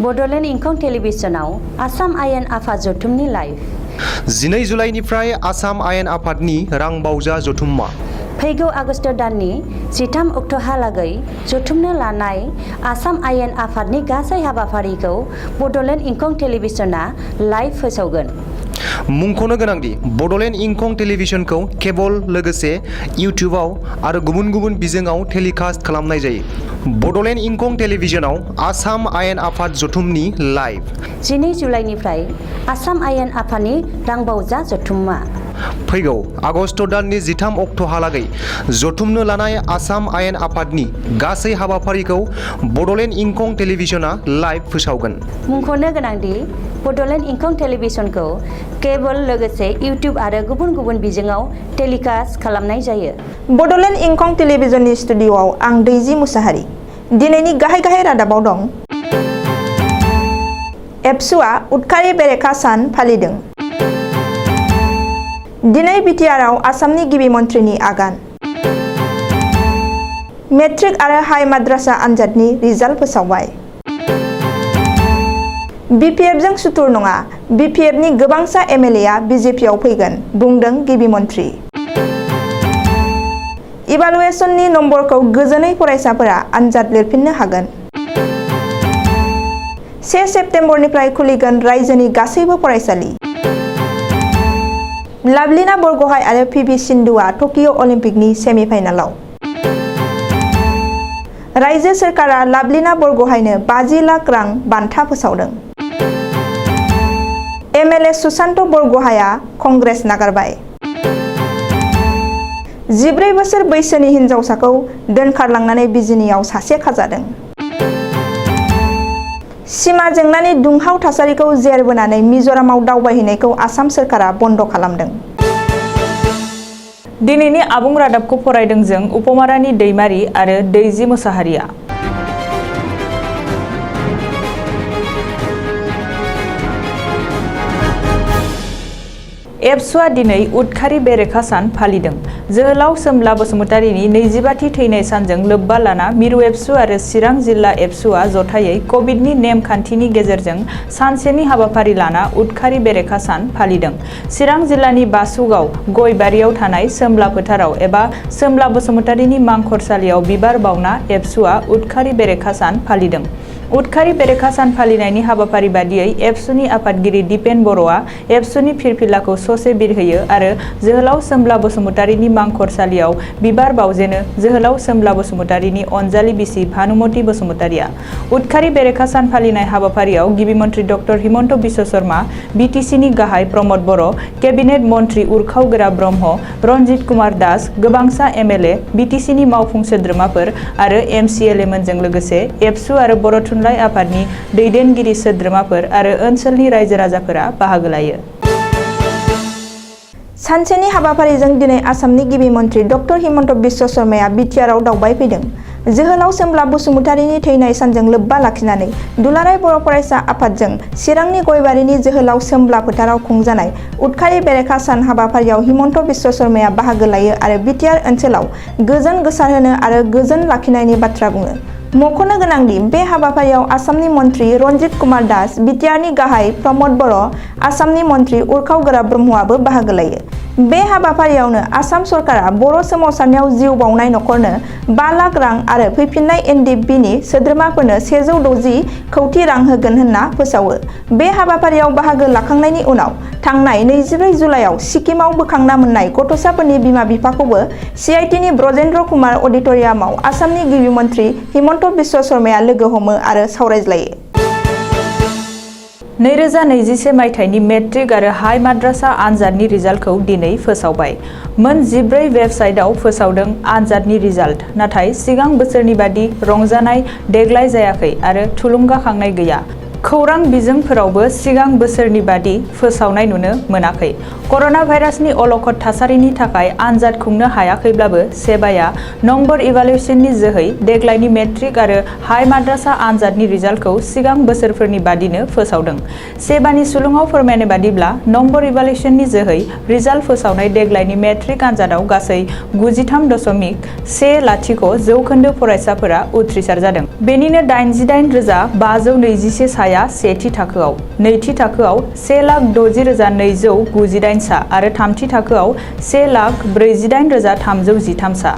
बडोलेण्ड इंखं टेलिभिजनाव आसाम आयेन आफाद जथुमनि लाइभ 12 जुलाइनिफ्राय आसाम आयेन आफादनि रां बावजा जथुम्मा फैगौ आगस्ट दाननि 13 अक्ट'हालागै जथुमनो लानाय आसाम आयेन आफादनि गासै हाबाफारिखौ बडोलेण्ड इंखं टेलिभिजना लाइभ फोसावगोन। मुंख'नो गोनांदि बडोलेण्ड इंखं टेलिभिजनखौ केबल लोगोसे इउट्युबाव आरो गुबुन गुबुन बिजोङाव टेलिकास्ट खालामनाय जायो। बडोलेण्ड इंखं टेलिभिजनाव आसाम आयेन आफाद जथुमनि लाइभ 12 जुलाइनिफ्राय आसाम आयेन आफादनि रांबावजा जथुम्मा फैगौ आगस्ट दाननि 13 अक्ट'हालागै जथुमनो लानाय आसाम आयेन आफादनि गासै हाबाफारिखौ बडोलेण्ड इंखं टेलिभिजना लाइभ फोसावगोन। मुंख'नो गोनांदि बडोलेण्ड इंखं टेलिभिजनखौ केबल लोगोसे इउट्युब आरो गुबुन गुबुन बिजोङाव टेलिकास्ट खालामनाय जायो। बडोलेण्ड इंखं टेलिभिजननि स्टुडिअ'आव आं दैजि मुसाहारि। दिनैनि गाहाय रादाबाव दं। एबसुआ उदखारि बेरेखा सान फालिदों। दिनै बिटिआरआव आसामनि गिबि मन्थ्रिनि आगान। मेट्रिक आरो हाइ माद्रासा आनजादनि रिजाल्ट फोसावबाय। बिपिएफजों सुथुर नङा, बिपिएफनि गोबांसा एमएलएआ बिजेपिआव फैगोन, बुंदों गिबि मन्थ्रि। इभालुएसननि नम्बरखौ गोजोनै फरायसाफोरा आनजाद लिरफिननो हागोन। 1 सेप्तेम्बरनिफ्राय खुलिगोन रायजोनि गासैबो फरायसालि। लाभलिना बरग'हाइ आरो पिभि सिन्धुआ टकिअ अलिम्पिकनि सेमिफाइनालाव। रायजो सोरखारा लाभलिना बरग'हाइनो 50 लाख रां बान्था फोसावदों। एमएलए सुशान्त बरग'हाइआ कंग्रेस नागारबाय। 14 बोसोर बैसोनि हिनजावसाखौ दोनखारलांनानै बिजिनियाव सासे खाजादों। सिमा जेंनानि दुंहाव थासारिखौ जेरबोनानै मिज'रामाव दावबायहैनायखौ आसाम सोरखारा बन्द' खालामदों। दिनैनि आबुं रादाबखौ फरायदों जों उपमारानि दैमारि आरो दैजि मुसाहारिया। एबसुआ दिनै उदखारि बेरेखा सान फालिदों। जोहोलाव सोमब्ला बसुमतारीनि 25थि थैनाय सानजों लोब्बा लाना मिरु एबसु आरो चिरां जिल्ला एबसुआ जथायै कभिडनि नेम खान्थिनि गेजेरजों सानसेनि हाबाफारि लाना उदखारि बेरेखा सान फालिदों। चिरां जिल्लानि बासुगाव गयबारियाव थानाय सोमब्ला फोथाराव एबा सोमब्ला बसुमतारीनि मांखरसालियाव बिबार बावना एबसुआ उदखारि बेरेखा सान फालिदों। उदखारि बेरेखा सान फालिनायनि हाबाफारि बादियै एबसुनि आफादगिरि दिपेन बर'आ एबसुनि फिरफिलाखौ ससे बिरहोयो आरो जोहोलाव सोमब्ला बसुमतारीनि मांखरसालियाव बिबार बावजेनो जोहोलाव सोमब्ला बसुमतारीनि अनजालि बिसि भानुमति बसुमतारीया। उदखारि बेरेखा सान फालिनाय हाबाफारियाव गिबि मन्थ्रि डक्टर हिमन्त बिश्व शर्मा, बिटिसिनि गाहाय प्रमद बर', केबिनेट मन्थ्रि उरखावगोरा ब्रह्म, रन्जित कुमार दास, गोबांसा एमएलए, बिटिसिनि मावफुं सोद्रोमाफोर आरो एमसिएलएमोनजों लोगोसे एबसु आरो बर' थुनलाइ आफादनि दैदेनगिरि सोद्रोमाफोर आरो ओनसोलनि रायजो राजाफोरा बाहागो लायो। सानसेनि हाबाफारिजों दिनै आसामनि गिबि मन्थ्रि डक्टर हिमन्त बिश्व शर्माया बिटिआरआव दावबायफैदों। जोहोलाव सोमब्ला बसुमतारीनि थैनाय सानजों लोब्बा लाखिनानै दुलाराय बर' फरायसा आफादजों चिरांनि गयबारिनि जोहोलाव सोमब्ला फोथाराव खुंजानाय उदखारि बेरेखा सान हाबाफारियाव हिमन्त बिश्व शर्माया बाहागो लायो आरो बिटिआर ओनसोलाव गोजोन गोसारहोनो आरो गोजोन लाखिनायनि बाथ्रा बुङो। मख'नो गोनांदि बे हाबाफारियाव आसामनि मन्थ्रि रन्जित कुमार दास, बिटिआरनि गाहाय प्रमद बर', आसामनि मन्थ्रि उरखावगोरा ब्रह्मआबो बाहागो लायो। बे हाबाफारियावनो आसाम सरकारा बर' सोमावसारनायाव जिउ बावनाय नखरनो 5 लाख रां आरो फैफिननाय एनडिएफबिनि सोद्रोमाफोरनो 160 कौटि रां होगोन होनना फोसावो। बे हाबाफारियाव बाहागो लाखांनायनि उनाव थांनाय 24 जुलाइआव सिक्किमाव बोखांना मोननाय गथ'साफोरनि बिमा-बिफाखौबो सिआइटिनि ब्रजेन्द्र कुमार अडिट'रियामाव आसामनि गिबि मन्थ्रि हिमन्त बिश्व शर्माया लोगो हमो आरो सावरायज्लायो। 2021 मायथाइनि मेट्रिक आरो हाइ माद्रासा आनजादनि रिजाल्टखौ दिनै फोसावबाय। मोन 14 वेबसाइटआव फोसावदों आनजादनि रिजाल्ट। नाथाय सिगां बोसोरनि बादि रंजानाय देग्लाय जायाखै आरो थुलुंगाखांनाय गैया। खौरां बिजोंफोरावबो सिगां बोसोरनि बादि फोसावनाय नुनो मोनाखै। कर'ना भाइरासनि अलखद थासारिनि थाखाय आनजाद खुंनो हायाखैब्लाबो सेबाया नंबर इभालुएसननि जोहै देग्लायनि मेट्रिक आरो हाइ माद्रासा आनजादनि रिजाल्टखौ सिगां बोसोरफोरनि बादिनो फोसावदों। सेबानि सुलुङाव फोरमायनाय बादिब्ला नंबर इभालुएसननि जोहै रिजाल्ट फोसावनाय देग्लायनि मेट्रिक आनजादाव गासै 93.10% जौखोन्दो फरायसाफोरा उथ्रिसार जादों। बेनिनो 88,521 साया सेथि थाखोआव, नैथि थाखोआव 1,60,298 सा आरो थामथि थाखोआव 1,48,313 सा।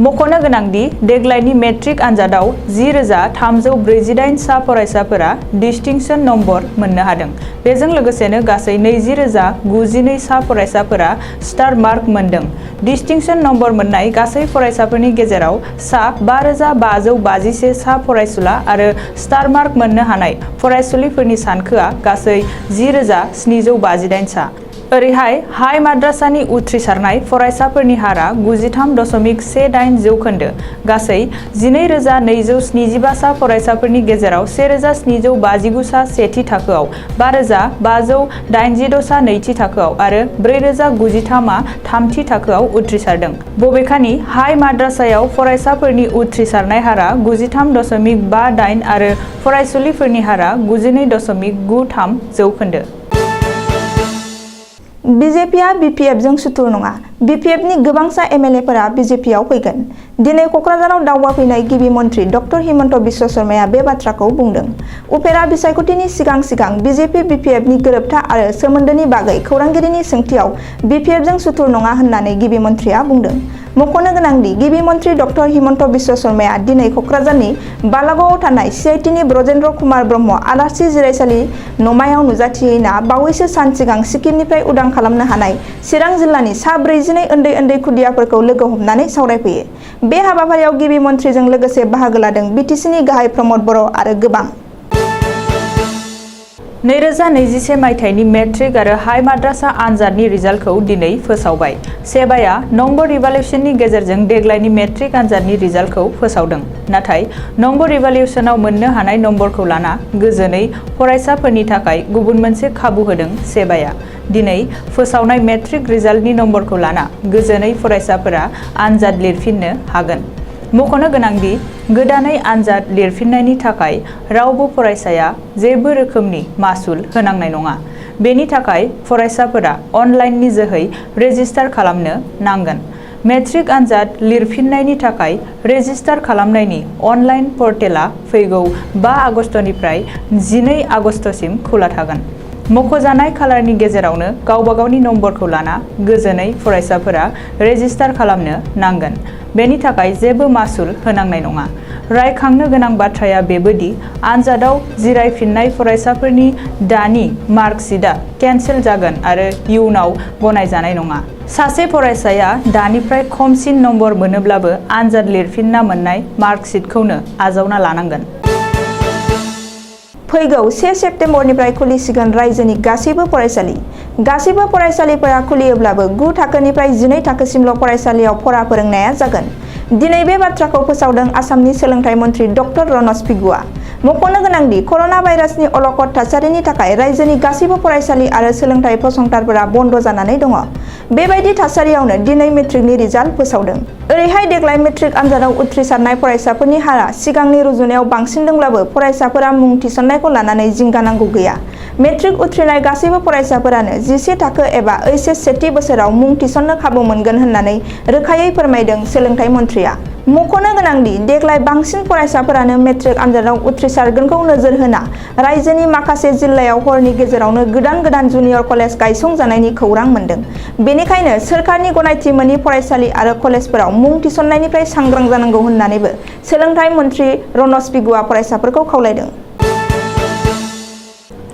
मख'नो गोनांदि देग्लायनि मेट्रिक आनजादाव 10,348 सा फरायसाफोरा डिस्टिंक्शन नम्बर मोननो हादों। बेजों लोगोसेनो गासै 20,092 सा फरायसाफोरा स्टार मार्क मोनदों। डिस्टिंक्शन नम्बर मोननाय गासै फरायसाफोरनि गेजेराव सा 5,551 सा फरायसुला आरो स्टार मार्क मोननो हानाय फरायसुलिफोरनि सानखोआ गासै 10,758 सा। ओरैहाय हाई माद्रासानि उथ्रिसारनाय फरायसाफोरनि हारा 93.18 जौखोन्दो। गासै 12,275 सा फरायसाफोरनि गेजेराव 1,759 सा सेथि थाखोआव, 5,586 सा नैथि थाखोआव आरो 4,093 थामथि थाखोआव उथ्रिसारदों। बबेखानि हाई माद्रासायाव फरायसाफोरनि उथ्रिसारनाय हारा 93.58 आरो फरायसुलिफोरनि हारा 92.93 जौखोन्दो। बिजेपिआ बिपिएफजों सुथुर नङा। बिपिएफनि गोबांसा एमएलएफोरा बिजेपिआव फैगोन। दिनै क'क्राझाराव दावबायफैनाय गिबि मन्थ्रि डक्टर हिमन्त बिश्व शर्माया बे बाथ्राखौ बुंदों। उफेरा बिसायख'थिनि सिगां बिजेपि बिपिएफनि गोरोबथा आरो सोमोन्दोनि बागै खौरांगिरिनि सोंथियाव बिपिएफजों सुथुर नङा होननानै गिबि मन्थ्रिया बुंदों। मख'नो गोनांदि गिबि मन्थ्रि डक्टर हिमन्त बिश्व शर्माया दिनै क'क्राझारनि बालागावआव थानाय सिआइटिनि ब्रजेन्द्र कुमार ब्रह्म आलासि जिरायसालि नमायाव नुजाथिहैना बावैसो सान सिगां सिक्किमनिफ्राय उदां खालामनो हानाय चिरां जिल्लानि सा 42 उन्दै खुदियाफोरखौ लोगो हमनानै सावरायफैयो। बे हाबाफारियाव गिबि मन्थ्रिजों लोगोसे बाहागो लादों बिटिसिनि गाहाय प्रमद बर' आरो गोबां। 2021 मायथाइनि मेट्रिक आरो हाई माद्रासा आनजादनि रिजाल्टखौ दिनै फोसावबाय। सेबाया नम्बर इभालुएसननि गेजेरजों देग्लायनि मेट्रिक आनजादनि रिजाल्टखौ फोसावदों। नाथाय नम्बर इभालुएसनाव मोननो हानाय नम्बरखौ लाना गोजोनै फरायसाफोरनि थाखाय गुबुन मोनसे खाबु होदों सेबाया। दिनै फोसावनाय मेट्रिक रिजाल्टनि नम्बरखौ लाना गोजोनै फरायसाफोरा आनजाद लिरफिननो हागोन। मख'नो गोनांदि गोदानै आनजाद लिरफिननायनि थाखाय रावबो फरायसाया जेबो रोखोमनि मासुल होनांनाय नङा। बेनि थाखाय फरायसाफोरा अनलाइननि जोहै रेजिस्टार खालामनो नांगोन। मेट्रिक आनजाद लिरफिननायनि थाखाय रेजिस्टार खालामनायनि अनलाइन पर्टेला फैगौ 5 आगस्तनिफ्राय 12 आगस्तसिम खुला थागोन। मख'जानाय खालारनि गेजेरावनो गावबा गावनि नम्बरखौ लाना गोजोनै फरायसाफोरा रेजिस्टार खालामनो नांगोन। बेनि थाखाय जेबो मासुल होनांनाय नङा। रायखांनो गोनां बाथ्राया बेबोदि आनजादाव जिरायफिननाय फरायसाफोरनि दानि मार्कशीटआ केन्सेल जागोन आरो इयुनाव गनायजानाय नङा। सासे फरायसाया दानिफ्राय खमसिन नम्बर मोनोब्लाबो आनजाद लिरफिनना मोननाय मार्कशीटखौनो आजावना लानांगोन। फैगौ 1 सेप्तेम्बरनिफ्राय खुलिसिगोन रायजोनि गासैबो फरायसालि। गासैबो फरायसालिफोरा खुलियोब्लाबो 9 थाखोनिफ्राय 12 थाखोसिमल' फरायसालियाव फरा फोरोंनाया जागोन। दिनै बे बाथ्राखौ फोसावदों आसामनि सोलोंथाइ मन्थ्रि डक्टर रनज पेगुआ। मख'नो गोनांदि कर'ना भाइरासनि अलखद थासारिनि थाखाय रायजोनि गासैबो फरायसालि आरो सोलोंथाइ फसंथानफोरा बन्द जानानै दङ। बेबायदि थासारियावनो दिनै मेट्रिकनि रिजाल्ट फोसावदों। ओरैहाय देग्लाय मेट्रिक आनजादाव उथ्रिसारनाय फरायसाफोरनि हारा सिगांनि रुजुनायाव बांसिनदोंब्लाबो फरायसाफोरा मुं थिसननायखौ लानानै जिंगा नांगौ गैया। मेट्रिक उथ्रिनाय गासैबो फरायसाफोरानो 11 थाखो एबा ओइचएस सेथि बोसोराव मुं थिसननो खाबु मोनगोन होननानै रोखायै फोरमायदों सोलोंथाइ मन्थ्रिया। मख'नो गोनांदि देग्लाय बांसिन फरायसाफोरानो मेट्रिक आनजादाव उथ्रिसारगोनखौ नोजोर होना रायजोनि माखासे जिल्लायाव हरनि गेजेरावनो गोदान जुनियर कलेज गायसंजानायनि खौरां मोन्दों। बेनिखायनो सोरखारनि गनायथि मोनि फरायसालि आरो कलेजफोराव मुं थिसननायनिफ्राय सांग्रां जानांगौ होननानैबो सोलोंथाइ मन्थ्रि रनज पेगुआ फरायसाफोरखौ खावलायदों।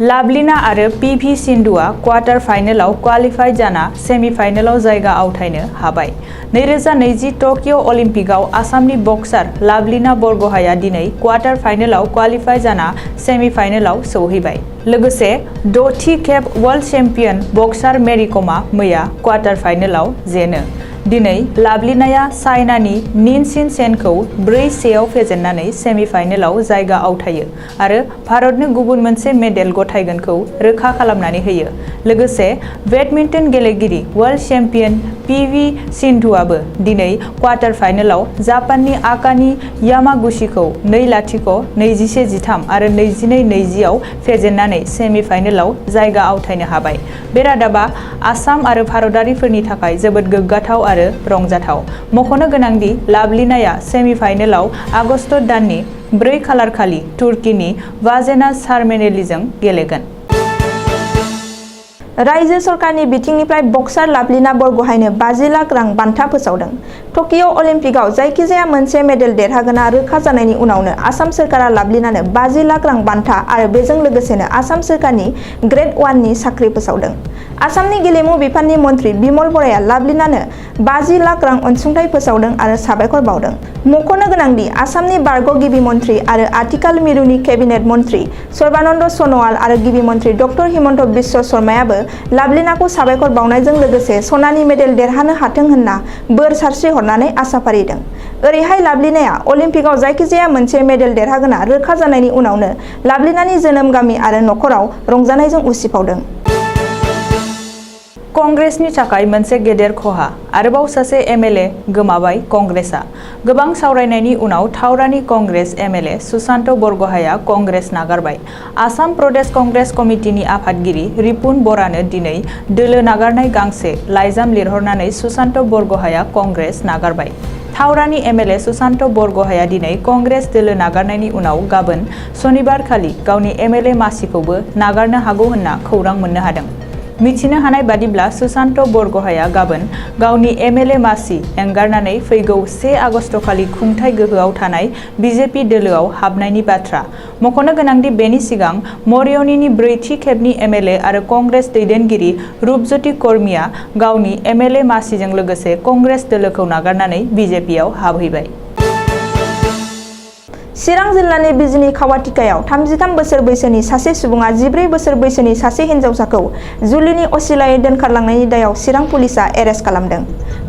लाभलिना आरो पिभि सिन्धुआ क्वार्टार फाइनेलाव क्वालिफाइ जाना सेमिफाइनेलाव जायगा आवथायनो हाबाय। 2020 टकिअ अलिम्पिकआव आसामनि बक्सार लाभलिना बरग'हाया दिनै क्वार्टार फाइनेलाव क्वालिफाइ जाना सेमिफाइनेलाव सौहैबाय। लोगोसे 6थि खेब वर्ल्ड चेम्पियन बक्सार मेरि कमआ मैया क्वार्टार फाइनेलाव जेनो। दिनै लाभलिनाया चाइनानि निनसिन सेनखौ 4-1 फेजेननानै सेमिफाइनेलाव जायगा आवथायो आरो भारतनो गुबुन मोनसे मेडेल गथायगोनखौ रोखा खालामनानै होयो। लोगोसे बेडमिन्टन गेलेगिरि वर्ल्ड चेम्पियन PV सिन्धुआबो दिनै क्वार्टार फाइनालाव जापाननि आकानि यामागुचिखौ 2-0, 21-13 आरो 22-20 आव फेजेननानै सेमि फाइनालाव जायगा आवथायनो हाबाय। बे रादाबा आसाम आरो भारतारिफोरनि थाखाय जोबोद गोग्गाथाव आरो रंजाथाव। मख'नो गोनांदि लाभलिनाया सेमि फाइनालाव आगस्त दाननि 4 खालार खालि तुर्कीनि वाजेना सारमेनेलिजों गेलेगोन। रायजो सरकारनि बिथिंनिफ्राय बक्सार लाभलिना बरग'हायनो 50 लाख रां बान्था फोसावदों। टकिअ अलिम्पिकआव जायखिजाया मोनसे मेडेल देरहागोना रोखा जानायनि उनावनो आसाम सरकारा लाभलिनानो 50 लाख रां बान्था आरो बेजों लोगोसेनो आसाम सरकारनि ग्रेड 1 नि साख्रि फोसावदों। आसामनि गेलेमु बिफाननि मन्थ्रि बिमल बराया लाभलिनानो 50 लाख रां अनसुंथाइ फोसावदों आरो साबायखर बावदों। मख'नो गोनांदि आसामनि बारग' गिबि मन्थ्रि आरो आथिखाल मिरुनि केबिनेट मन्थ्रि सर्बानन्द सन'वाल आरो गिबि मन्थ्रि डक्टर हिमन्त बिश्व शर्मायाबो लाभलिनाखौ साबायखर बावनायजों लोगोसे सनानि मेडेल देरहानो हाथों होनना बोर सारस्रि हरनानै आसा फारिदों। ओरैहाय लाभलिनाया अलिम्पिकआव जायखिजाया मोनसे मेडेल देरहागोना रोखा जानायनि उनावनो लाभलिनानि जोनोम गामि आरो नखराव रंजानायजों उसिफावदों। कंग्रेसनि थाखाय मोनसे गेदेर खहा। आरोबाव सासे एमएलए गोमाबाय कंग्रेसआ। गोबां सावरायनायनि उनाव थावरानि कंग्रेस एमएलए सुशान्त बरग'हाया कंग्रेस नागारबाय। आसाम प्रदेश कंग्रेस कमिटिनि आफादगिरि रिपुन बरानो दिनै दोलो नागारनाय गांसे लाइजाम लिरहरनानै सुशान्त बरग'हाया कंग्रेस नागारबाय। थावरानि एमएलए सुशान्त बरग'हाया दिनै कंग्रेस दोलो नागारनायनि उनाव गाबोन सनिबार खालि गावनि एमएलए मासिखौबो नागारनो हागौ होनना खौरां मोननो हादों। मिथिनो हानाय बादिब्ला सुशान्त बरग'हाया गाबोन गावनि एमएलए मासि एंगारनानै फैगौ 1 आगस्ट खालि खुंथाय गोहोआव थानाय बिजेपि दोलोआव हाबनायनि बाथ्रा। मख'नो गोनांदि बेनि सिगां मरियनीनि 4थि खेबनि एमएलए आरो कंग्रेस दैदेनगिरि रूपज्योति कर्मीआ गावनि एमएलए मासिजों लोगोसे कंग्रेस दोलोखौ नागारनानै बिजेपिआव हाबहैबाय। चिरां जिल्लानि बिजिनि खावाटिकायाव 33 बोसोर बैसोनि सासे सुबुङा 14 बोसोर बैसोनि सासे हिन्जावसाखौ जुलिनि असिलायै दोनखारलांनायनि दायाव चिरां पुलिसआ एरेस्ट खालामदों।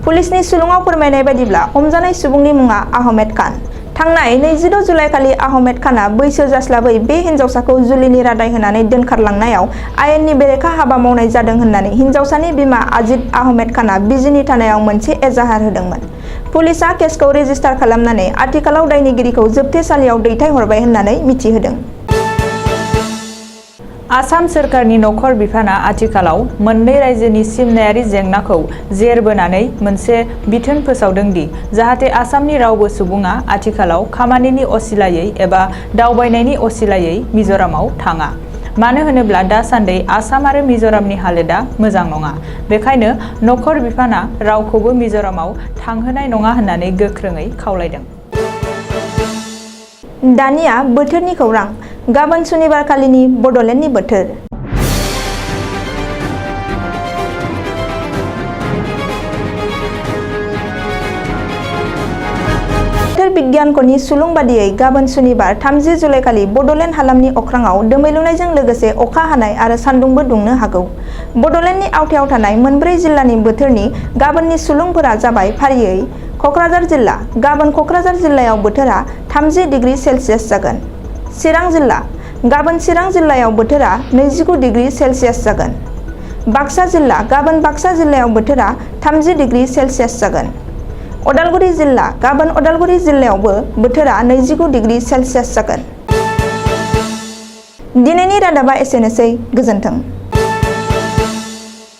पुलिसनि सुलुङाव फोरमायनाय बायदिब्ला हमजानाय सुबुंनि मुङा आहमेद खान। थांनाय 26 जुलाइखालि आहमेद खानआ बैसो जास्लाबै बे हिन्जावसाखौ जुलिनि रादाय होनानै दोनखारलांनायाव आयेननि बेरेखा हाबा मावनाय जादों होननानै हिन्जावसानि बिमा आजिद आहमेद खानआ बिजिनि थानायाव मोनसे एजाहार होदोंमोन। पुलिसआ केसखौ रेजिस्टार खालामनानै आथिखालाव दायनिगिरिखौ जोबथेसालियाव दैथायहरबाय होननानै मिथिहोदों। आसाम सोरखारनि नखर बिफाना आथिखालाव मोननै रायजोनि सिमनायारि जेंनाखौ जेर बोनानै मोनसे बिथोन फोसावदों दि जाहाथे आसामनि रावबो सुबुङा आथिखालाव खामानिनि असिलायै एबा दावबायनायनि असिलायै मिजोरामाव थाङा। मानो होनोब्ला दासान्दि आसाम आरो मिजोरामनि हालोदा मोजां नङा। बेखायनो नखर बिफाना रावखौबो मिजोरामाव थांहोनाय नङा होननानै गोख्रोङै खावलायदों। दानिया बोथोरनि खौरां। गाबोन सुनिबार खालिनि बड'लेण्डनि बोथोर। बोथोर बिगियानख'नि सुलुं बादियै गाबोन सुनिबार 30 जुलाइखालि बड'लेण्ड हालामनि अख्राङाव दोमैलुनायजों लोगोसे अखा हानाय आरो सान्दुंबो दुंनो हागौ। बड'लेण्डनि आवथायाव थानाय मोनब्रै जिल्लानि बोथोरनि गाबोननि सुलुंफोरा जाबाय फारियै क'क्राझार जिल्ला। गाबोन क'क्राझार जिल्लायाव बोथोरा 30 डिग्री सेल्सियास जागोन। चिरां जिल्ला। गाबोन चिरां जिल्लायाव बोथोरा 29 डिग्री सेल्सियास जागोन। बाक्सा जिल्ला। गाबोन बाक्सा जिल्लायाव बोथोरा 30 डिग्री सेल्सियास जागोन। अदालगुरि जिल्ला। गाबोन अदालगुरि जिल्लायावबो बोथोरा 29 डिग्री सेल्सियास जागोन। दिनैनि रादाबा एसेनोसै। गोजोन्थों।